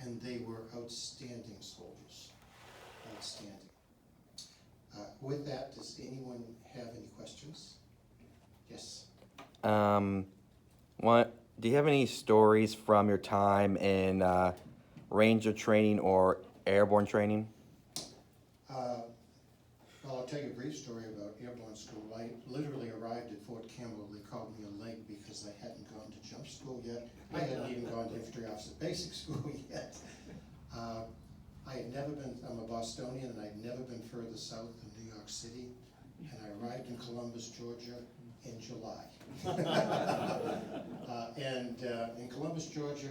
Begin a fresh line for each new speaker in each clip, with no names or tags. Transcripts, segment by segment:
and they were outstanding soldiers, outstanding. With that, does anyone have any questions? Yes.
What do you have any stories from your time in Ranger training or airborne training?
Well, I'll tell you a brief story about airborne school. I literally arrived at Fort Campbell. They called me a leg because I hadn't gone to jump school yet. I hadn't even gone to infantry officer basic school yet. I had never been, I'm a Bostonian, and I'd never been further south than New York City. And I arrived in Columbus, Georgia in July. In Columbus, Georgia,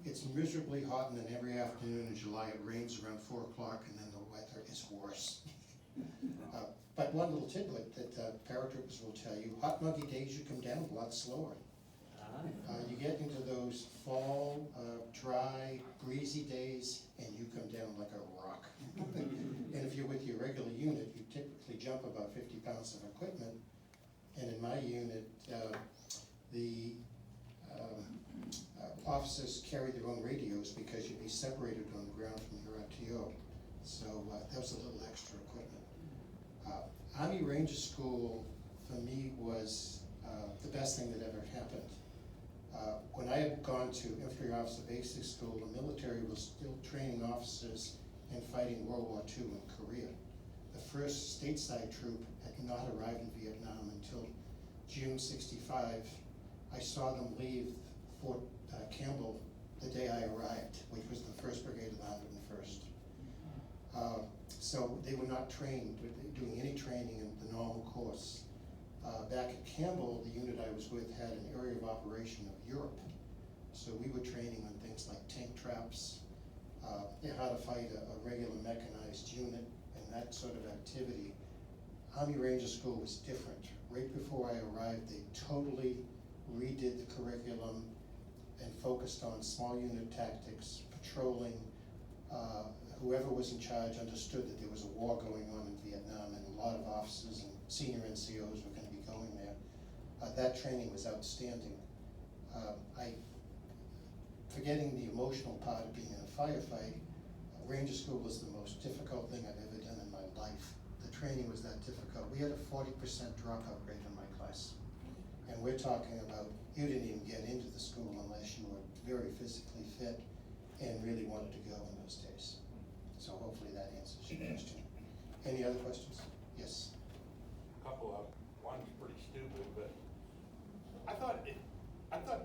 it's miserably hot, and then every afternoon in July it rains around 4 o'clock, and then the weather is worse. But one little tidbit that paratroopers will tell you, hot muggy days you come down a lot slower. You get into those fall, dry, breezy days, and you come down like a rock. And if you're with your regular unit, you typically jump about 50 pounds of equipment. And in my unit, the officers carry their own radios because you'd be separated on the ground from your RTO. So that was a little extra equipment. Army Ranger School, for me, was the best thing that ever happened. When I had gone to infantry officer basic school, the military was still training officers and fighting World War II in Korea. The first stateside troop had not arrived in Vietnam until June '65. I saw them leave Fort Campbell the day I arrived, which was the 1st Brigade of the 101st. So they were not trained, doing any training in the normal course. Back at Campbell, the unit I was with had an area of operation of Europe. So we were training on things like tank traps, how to fight a regular mechanized unit, and that sort of activity. Army Ranger School was different. Right before I arrived, they totally redid the curriculum and focused on small unit tactics, patrolling. Whoever was in charge understood that there was a war going on in Vietnam, and a lot of officers and senior NCOs were going to be going there. That training was outstanding. Forgetting the emotional part of being in a firefight, Ranger School was the most difficult thing I've ever done in my life. The training was that difficult. We had a 40% dropout rate in my class. And we're talking about, you didn't even get into the school unless you were very physically fit and really wanted to go in those days. So hopefully that answers your question. Any other questions? Yes.
A couple of them. One's pretty stupid, but I thought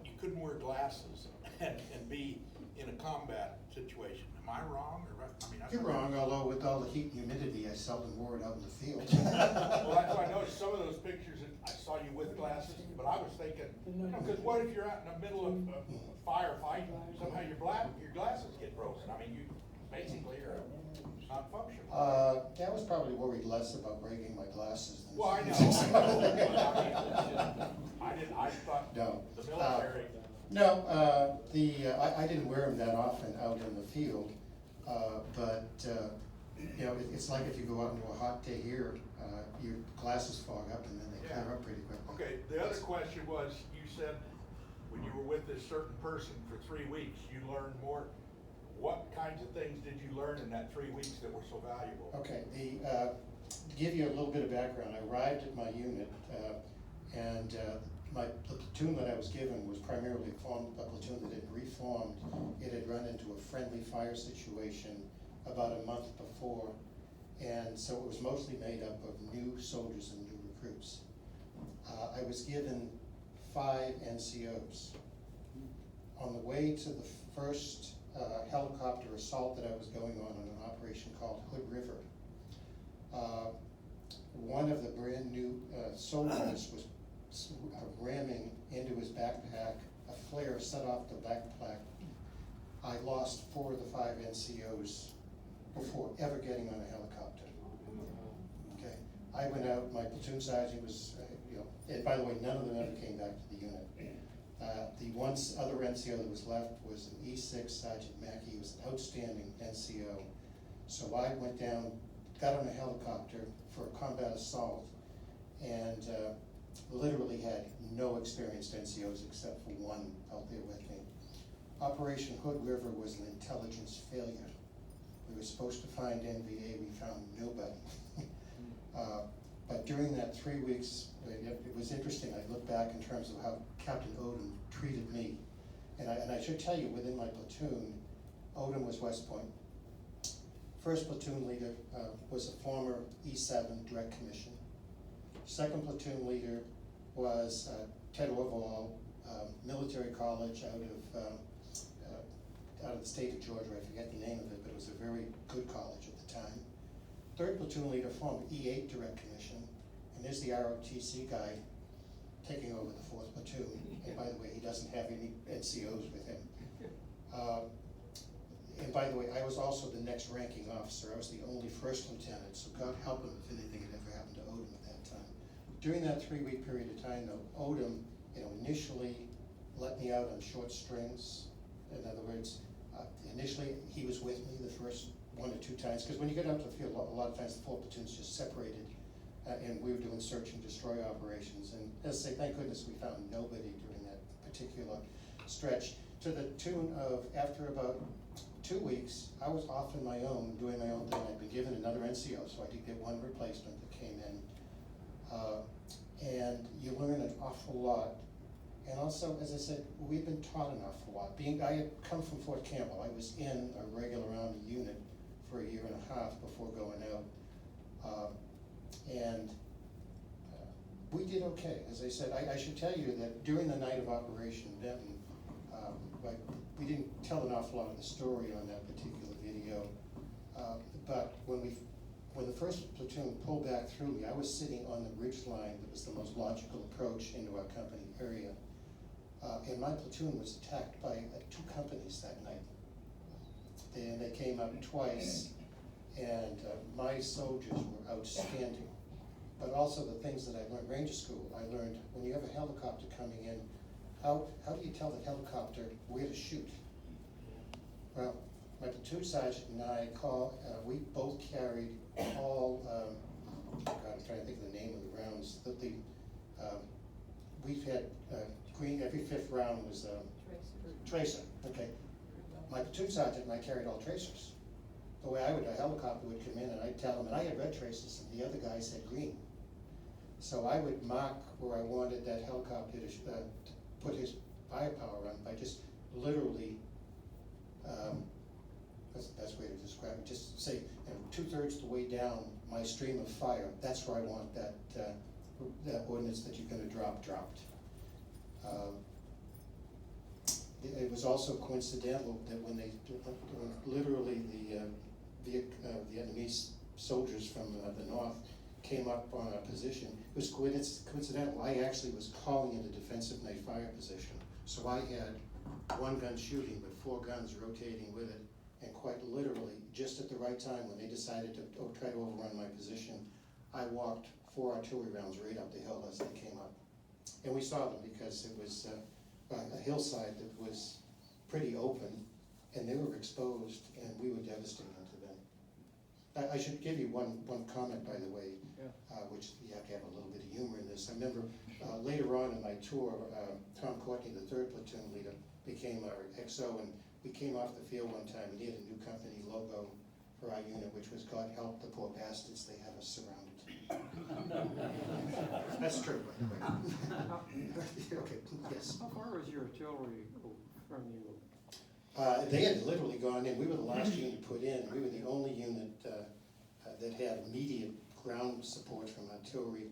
you couldn't wear glasses and be in a combat situation. Am I wrong? Or
You're wrong, although with all the heat and humidity, I seldom wore it out in the field.
Well, that's why I noticed some of those pictures, I saw you with glasses, but I was thinking, because what if you're out in the middle of a firefight, somehow your glasses get broken? I mean, you basically are not functional.
I was probably worried less about breaking my glasses than.
Well, I know. I thought
No.
the military.
No, I didn't wear them that often out in the field, but you know, it's like if you go out into a hot day here, your glasses fog up and then they clear up pretty quickly.
Okay, the other question was, you said when you were with this certain person for 3 weeks, you learned more. What kinds of things did you learn in that 3 weeks that were so valuable?
Okay, to give you a little bit of background, I arrived at my unit, and the platoon that I was given was primarily a platoon that had reformed. It had run into a friendly fire situation about a month before, and so it was mostly made up of new soldiers and new recruits. I was given 5 NCOs. On the way to the first helicopter assault that I was going on an operation called Hood River, one of the brand new soldiers was ramming into his backpack. A flare set off the backpack. I lost 4 of the 5 NCOs before ever getting on a helicopter. Okay, I went out, my platoon sergeant was, and by the way, none of them ever came back to the unit. The one other NCO that was left was an E6 Sergeant Mackey. He was an outstanding NCO. So I went down, got on a helicopter for a combat assault, and literally had no experienced NCOs except for one out there with me. Operation Hood River was an intelligence failure. We were supposed to find NVA, we found nobody. But during that 3 weeks, it was interesting. I look back in terms of how Captain Odom treated me. And I should tell you, within my platoon, Odom was West Point. First platoon leader was a former E7 direct commission. Second platoon leader was Ted Orval, military college out of the state of Georgia. I forget the name of it, but it was a very good college at the time. Third platoon leader, former E8 direct commission, and there's the ROTC guy taking over the fourth platoon. And by the way, he doesn't have any NCOs with him. And by the way, I was also the next ranking officer. I was the only first lieutenant, so God help him if anything had ever happened to Odom at that time. During that 3-week period of time, though, Odom, initially let me out on short strings. In other words, initially he was with me the first 1 or 2 times, because when you get out to the field, a lot of times the 4 platoons just separated, and we were doing search and destroy operations. And as I say, thank goodness we found nobody during that particular stretch, to the tune of, after about 2 weeks, I was off on my own, doing my own thing. I'd been given another NCO, so I did get 1 replacement that came in. And you learn an awful lot. And also, as I said, we've been taught an awful lot. I had come from Fort Campbell. I was in a regular Army unit for 1.5 years before going out. We did okay. As I said, I should tell you that during the night of Operation Benton, we didn't tell an awful lot of the story on that particular video, but when the first platoon pulled back through me, I was sitting on the ridge line that was the most logical approach into our company area. And my platoon was attacked by 2 companies that night. And they came up twice, and my soldiers were outstanding. But also the things that I learned, Ranger School, I learned when you have a helicopter coming in, how do you tell the helicopter where to shoot? Well, my platoon sergeant and I we both carried all, God, I'm trying to think of the name of the rounds. We've had green, every 5th round was tracer, okay. My platoon sergeant and I carried all tracers. The way a helicopter would come in and I'd tell him, and I had red tracers and the other guys had green. So I would mark where I wanted that helicopter to put his firepower on by just literally, that's the best way to describe it, just say, 2/3 the way down my stream of fire, that's where I want that ordnance that you're going to drop dropped. It was also coincidental that when literally the Vietnamese soldiers from the north came up on our position, it was coincidental. I actually was calling it a defensive night fire position. So I had 1 gun shooting, but 4 guns rotating with it. And quite literally, just at the right time when they decided to try to overrun my position, I walked 4 artillery rounds right up the hill as they came up. And we saw them because it was a hillside that was pretty open, and they were exposed, and we were devastating to them. I should give you one comment, by the way, which you have to have a little bit of humor in this. I remember later on in my tour, Tom Courtney, the 3rd platoon leader, became our XO, and we came off the field one time, and he had a new company logo for our unit, which was "God help the poor bastards, they have us surrounded." That's true, by the way. Okay, yes.
How far was your artillery from you?
They had literally gone in. We were the last unit put in. We were the only unit that had immediate ground support from artillery.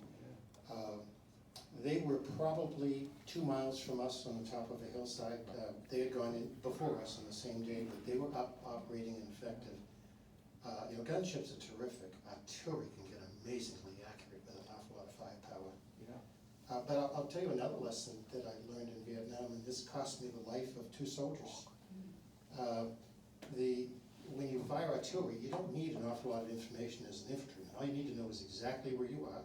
They were probably 2 miles from us on the top of a hillside. They had gone in before us on the same day, but they were up operating and effective. Gunships are terrific. Artillery can get amazingly accurate with an awful lot of firepower.
Yeah.
But I'll tell you another lesson that I learned in Vietnam, and this cost me the life of 2 soldiers. When you fire artillery, you don't need an awful lot of information as an infantryman. All you need to know is exactly where you are.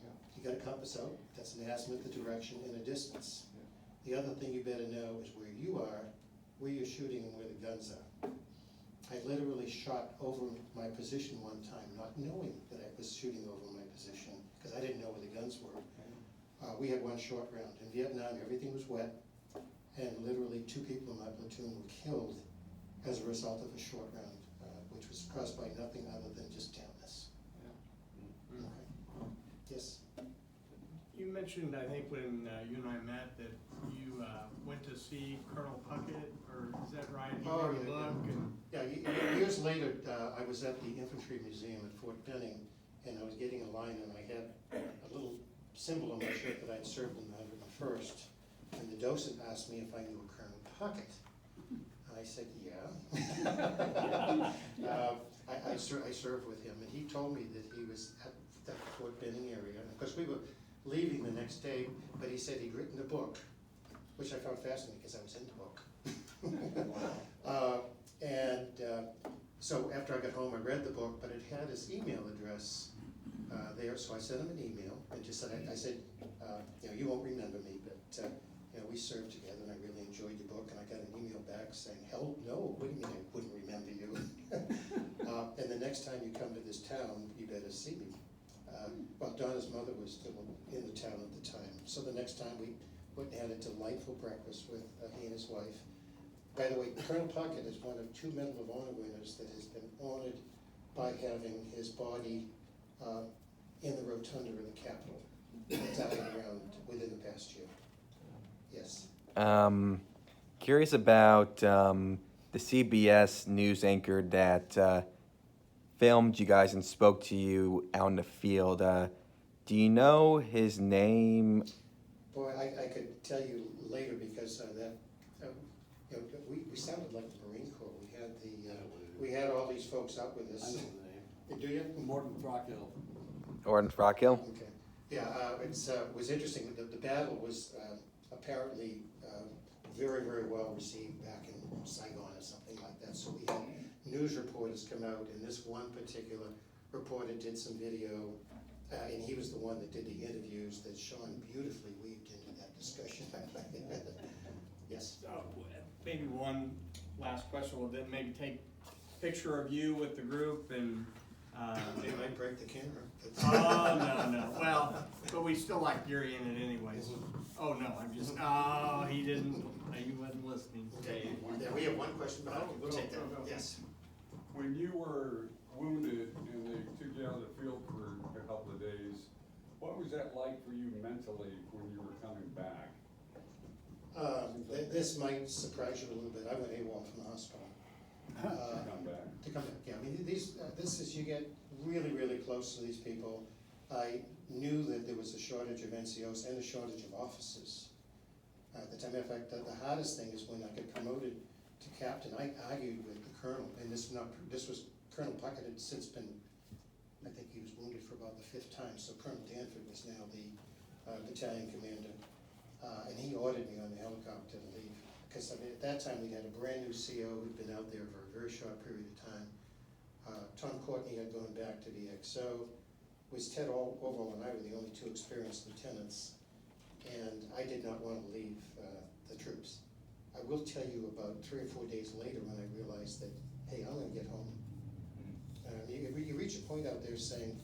Yeah.
You got a compass out, that's an azimuth, the direction, and a distance.
Yeah.
The other thing you better know is where you are, where you're shooting, and where the guns are. I literally shot over my position one time, not knowing that I was shooting over my position, because I didn't know where the guns were. We had 1 short round. In Vietnam, everything was wet, and literally 2 people in my platoon were killed as a result of a short round, which was caused by nothing other than just dampness.
Yeah.
Okay. Yes?
You mentioned, I think, when you and I met, that you went to see Colonel Puckett, or is that right? He
Oh,
wrote a
yeah,
book and.
Yeah, years later, I was at the Infantry Museum at Fort Benning, and I was getting a line, and I had a little symbol on my shirt that I'd served in the 101st. And the docent asked me if I knew a Colonel Puckett. I said, yeah. I served with him, and he told me that he was at the Fort Benning area. And of course, we were leaving the next day, but he said he'd written a book, which I found fascinating because I was in the book. So after I got home, I read the book, but it had his email address there, so I sent him an email and just said, I said, you won't remember me, but we served together and I really enjoyed your book, and I got an email back saying, hell no, what do you mean I wouldn't remember you? And the next time you come to this town, you better see me. Well, Donna's mother was still in the town at the time, so the next time we went and had a delightful breakfast with he and his wife. By the way, Colonel Puckett is one of 2 Medal of Honor winners that has been honored by having his body in the rotunda of the Capitol, died around within the past year. Yes.
Curious about the CBS news anchor that filmed you guys and spoke to you out in the field. Do you know his name?
Boy, I could tell you later because we sounded like the Marine Corps. We had all these folks out with us.
I know the name.
Do you?
Morton Throckhill.
Or Rockhill?
Okay. Yeah, it was interesting. The battle was apparently very, very well received back in Saigon or something like that. So we had news reporters come out, and this one particular reporter did some video, and he was the one that did the interviews that Sean beautifully weaved into that discussion. Yes.
Maybe one last question, we'll then maybe take a picture of you with the group and.
They might break the camera.
Oh, no, well, but we still like Gary in it anyways. Oh, no, I'm just, he didn't, he wasn't listening.
Okay, yeah, we have one question, but we'll take that. Yes.
When you were wounded and they took you out of the field for a couple of days, what was that like for you mentally when you were coming back?
This might surprise you a little bit. I went AWOL from the hospital.
To come back?
To come back, yeah. I mean, this is, you get really, really close to these people. I knew that there was a shortage of NCOs and a shortage of officers at the time. In fact, the hardest thing is when I got promoted to captain, I argued with the colonel, and this was Colonel Puckett had since been, I think he was wounded for about the 5th time, so Colonel Danford was now the battalion commander, and he ordered me on the helicopter to leave. Because I mean, at that time we had a brand new CO who'd been out there for a very short period of time. Tom Courtney had gone back to the XO. Was Ted Orwell and I were the only 2 experienced lieutenants, and I did not want to leave the troops. I will tell you about 3 or 4 days later when I realized that, hey, I'm going to get home. You reach a point out there saying,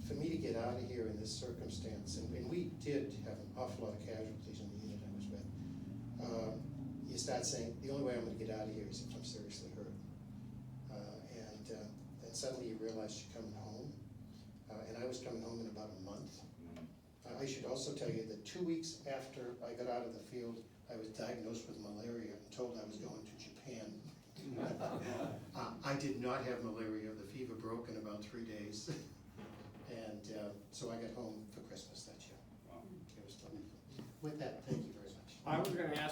for me to get out of here in this circumstance, and we did have an awful lot of casualties in the unit I was with, you start saying, the only way I'm going to get out of here is if I'm seriously hurt. And suddenly you realize you're coming home, and I was coming home in about a month. I should also tell you that 2 weeks after I got out of the field, I was diagnosed with malaria and told I was going to Japan. I did not have malaria. The fever broke in about 3 days. And so I got home for Christmas that year. It was wonderful. With that, thank you very much.
I was gonna ask